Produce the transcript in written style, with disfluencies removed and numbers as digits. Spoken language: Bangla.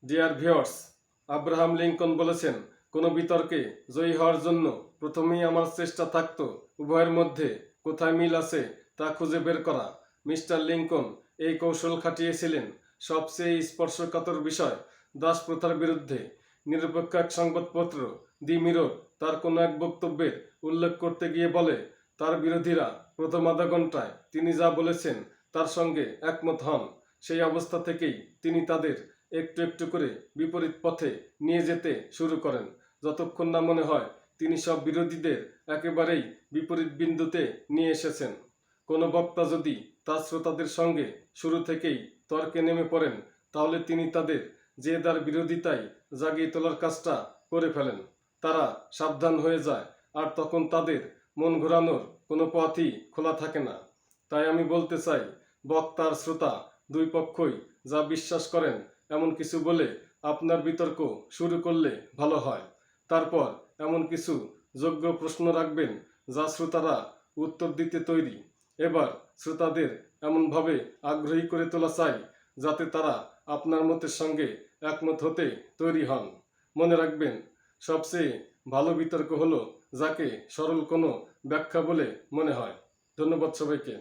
ডিয়ার ভিউয়ার্স, আব্রাহাম লিঙ্কন বলেছেন, কোনো বিতর্কে জয়ী হওয়ার জন্য প্রথমেই আমার চেষ্টা থাকতো উভয়ের মধ্যে কোথায় মিল আছে তা খুঁজে বের করা। মিস্টার লিঙ্কন এই কৌশল খাটিয়েছিলেন সবচেয়ে স্পর্শকাতর বিষয় দাসপ্রথার বিরুদ্ধে। নিরপেক্ষ এক সংবাদপত্র দি মিরর তার কোনো এক বক্তব্যের উল্লেখ করতে গিয়ে বলে, তার বিরোধীরা প্রথম আধা ঘন্টায় তিনি যা বলেছেন তার সঙ্গে একমত হন। সেই অবস্থা থেকেই তিনি তাদের একটু একটু করে বিপরীত পথে নিয়ে যেতে শুরু করেন, যতক্ষণ না মনে হয় তিনি সব বিরোধীদের একেবারেই বিপরীত বিন্দুতে নিয়ে এসেছেন। কোনো বক্তা যদি তার শ্রোতাদের সঙ্গে শুরু থেকেই তর্কে নেমে পড়েন, তাহলে তিনি তাদের জেদার বিরোধিতায় জাগিয়ে তোলার কাজটা করে ফেলেন। তারা সাবধান হয়ে যায়, আর তখন তাদের মন ঘোরানোর কোনো পথই খোলা থাকে না। তাই আমি বলতে চাই, বক্তা আর শ্রোতা দুই পক্ষই যা বিশ্বাস করেন এমন কিছু বলে আপনার বিতর্ক শুরু করলে ভালো হয়। তারপর এমন কিছু যোগ্য প্রশ্ন রাখবেন যা শ্রোতারা উত্তর দিতে তৈরি। এবার শ্রোতাদের এমনভাবে আগ্রহী করে তোলা চাই যাতে তারা আপনার মতের সঙ্গে একমত হতে তৈরি হন। মনে রাখবেন, সবচেয়ে ভালো বিতর্ক হলো যাকে সরল কোনো ব্যাখ্যা বলে মনে হয়। ধন্যবাদ সবাইকে।